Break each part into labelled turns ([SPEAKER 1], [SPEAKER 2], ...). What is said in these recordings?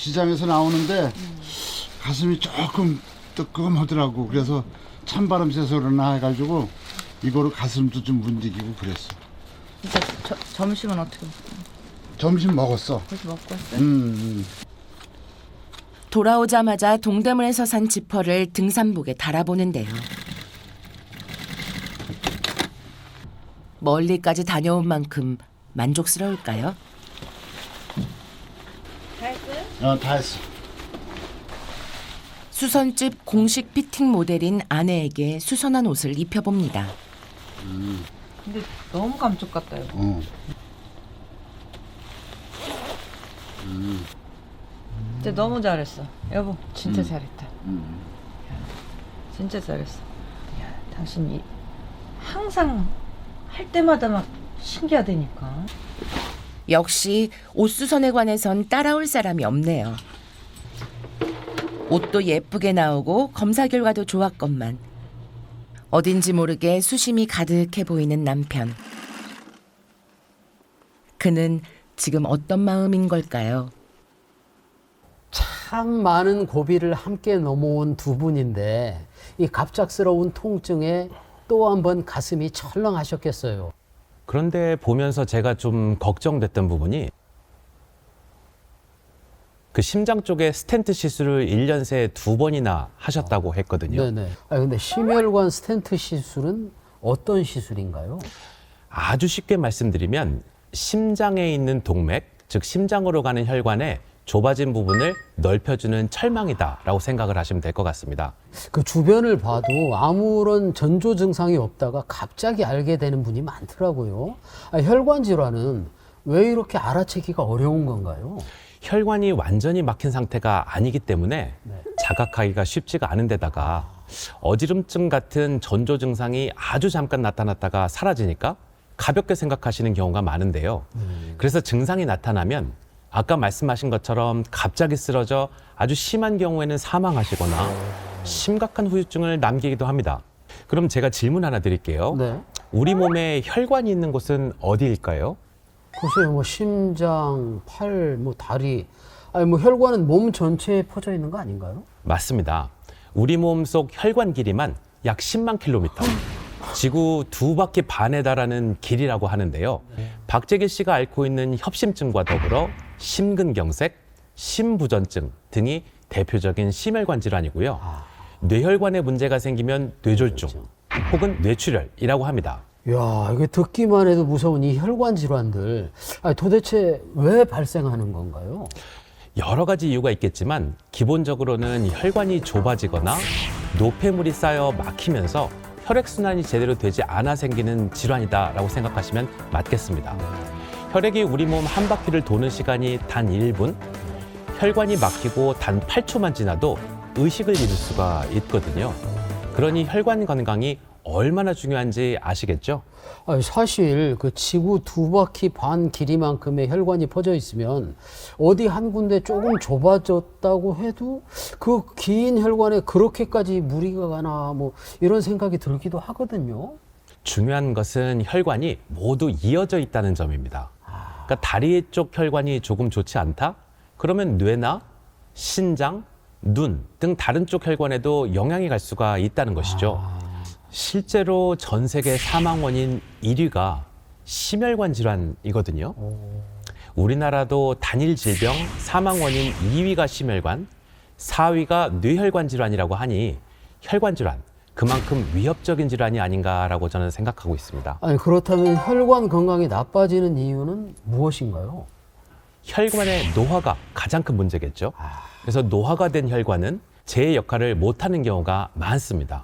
[SPEAKER 1] 시장에서 나오는데 가슴이 조금 뜨끔하더라고. 그래서 찬바람 쐬서 그러나 해가지고 이거로 가슴도 좀 움직이고 그랬어.
[SPEAKER 2] 진짜 점심은 어떻게 먹어요?
[SPEAKER 1] 점심 먹었어.
[SPEAKER 2] 그렇게 먹고 왔어요?
[SPEAKER 3] 돌아오자마자 동대문에서 산 지퍼를 등산복에 달아보는데요. 멀리까지 다녀온 만큼 만족스러울까요?
[SPEAKER 2] 다 했어요?
[SPEAKER 1] 다 했어.
[SPEAKER 3] 수선집 공식 피팅 모델인 아내에게 수선한 옷을 입혀봅니다.
[SPEAKER 2] 근데 너무 감쪽 같아요. 진짜 너무 잘했어. 여보, 진짜 잘했다. 야, 진짜 잘했어. 야, 당신이 항상 할 때마다 막 신기하다니까.
[SPEAKER 3] 역시 옷 수선에 관해선 따라올 사람이 없네요. 옷도 예쁘게 나오고 검사 결과도 좋았건만 어딘지 모르게 수심이 가득해 보이는 남편. 그는 지금 어떤 마음인 걸까요?
[SPEAKER 4] 참 많은 고비를 함께 넘어온 두 분인데 이 갑작스러운 통증에 또 한 번 가슴이 철렁하셨겠어요.
[SPEAKER 5] 그런데 보면서 제가 좀 걱정됐던 부분이 그 심장 쪽에 스텐트 시술을 1년 새에 2번이나 하셨다고 했거든요.
[SPEAKER 4] 네네. 근데 심혈관 스텐트 시술은 어떤 시술인가요?
[SPEAKER 5] 아주 쉽게 말씀드리면 심장에 있는 동맥, 즉 심장으로 가는 혈관에 좁아진 부분을 넓혀주는 철망이다라고 생각을 하시면 될 것 같습니다.
[SPEAKER 4] 그 주변을 봐도 아무런 전조 증상이 없다가 갑자기 알게 되는 분이 많더라고요. 혈관 질환은 왜 이렇게 알아채기가 어려운 건가요?
[SPEAKER 5] 혈관이 완전히 막힌 상태가 아니기 때문에 자각하기가 쉽지가 않은 데다가 어지럼증 같은 전조 증상이 아주 잠깐 나타났다가 사라지니까 가볍게 생각하시는 경우가 많은데요. 그래서 증상이 나타나면 아까 말씀하신 것처럼 갑자기 쓰러져 아주 심한 경우에는 사망하시거나 심각한 후유증을 남기기도 합니다. 그럼 제가 질문 하나 드릴게요.
[SPEAKER 4] 네.
[SPEAKER 5] 우리 몸에 혈관이 있는 곳은 어디일까요?
[SPEAKER 4] 보세요. 뭐 심장, 팔, 뭐 다리. 뭐 혈관은 몸 전체에 퍼져 있는 거 아닌가요?
[SPEAKER 5] 맞습니다. 우리 몸 속 혈관 길이만 약 10만 킬로미터. 지구 2바퀴 반에 달하는 길이라고 하는데요. 박재길 씨가 앓고 있는 협심증과 더불어 심근경색, 심부전증 등이 대표적인 심혈관 질환이고요. 뇌혈관에 문제가 생기면 뇌졸중 혹은 뇌출혈이라고 합니다.
[SPEAKER 4] 이야, 이게 듣기만 해도 무서운 이 혈관 질환들. 도대체 왜 발생하는 건가요?
[SPEAKER 5] 여러 가지 이유가 있겠지만 기본적으로는 혈관이 좁아지거나 노폐물이 쌓여 막히면서 혈액순환이 제대로 되지 않아 생기는 질환이다라고 생각하시면 맞겠습니다. 혈액이 우리 몸 한 바퀴를 도는 시간이 단 1분, 혈관이 막히고 단 8초만 지나도 의식을 잃을 수가 있거든요. 그러니 혈관 건강이 얼마나 중요한지 아시겠죠?
[SPEAKER 4] 사실 그 지구 2바퀴 반 길이만큼의 혈관이 퍼져 있으면 어디 한 군데 조금 좁아졌다고 해도 그 긴 혈관에 그렇게까지 무리가 가나 뭐 이런 생각이 들기도 하거든요.
[SPEAKER 5] 중요한 것은 혈관이 모두 이어져 있다는 점입니다. 그러니까 다리 쪽 혈관이 조금 좋지 않다? 그러면 뇌나 신장, 눈 등 다른 쪽 혈관에도 영향이 갈 수가 있다는 것이죠. 실제로 전 세계 사망 원인 1위가 심혈관 질환이거든요. 우리나라도 단일 질병 사망 원인 2위가 심혈관, 4위가 뇌혈관 질환이라고 하니 혈관 질환, 그만큼 위협적인 질환이 아닌가라고 저는 생각하고 있습니다.
[SPEAKER 4] 그렇다면 혈관 건강이 나빠지는 이유는 무엇인가요?
[SPEAKER 5] 혈관의 노화가 가장 큰 문제겠죠. 그래서 노화가 된 혈관은 제 역할을 못하는 경우가 많습니다.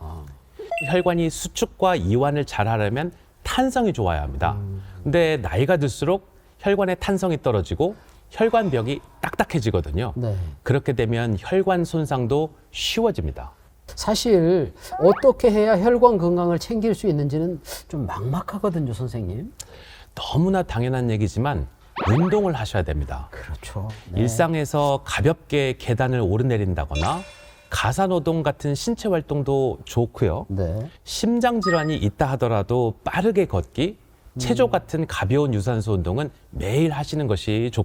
[SPEAKER 5] 혈관이 수축과 이완을 잘하려면 탄성이 좋아야 합니다. 근데 나이가 들수록 혈관의 탄성이 떨어지고 혈관벽이 딱딱해지거든요.
[SPEAKER 4] 네.
[SPEAKER 5] 그렇게 되면 혈관 손상도 쉬워집니다.
[SPEAKER 4] 사실 어떻게 해야 혈관 건강을 챙길 수 있는지는 좀 막막하거든요, 선생님.
[SPEAKER 5] 너무나 당연한 얘기지만 운동을 하셔야 됩니다.
[SPEAKER 4] 그렇죠.
[SPEAKER 5] 일상에서 가볍게 계단을 오르내린다거나 가사노동 같은 신체 활동도 좋고요.
[SPEAKER 4] 네.
[SPEAKER 5] 심장 질환이 있다 하더라도 빠르게 걷기, 체조 같은 가벼운 유산소 운동은 매일 하시는 것이 좋습니다.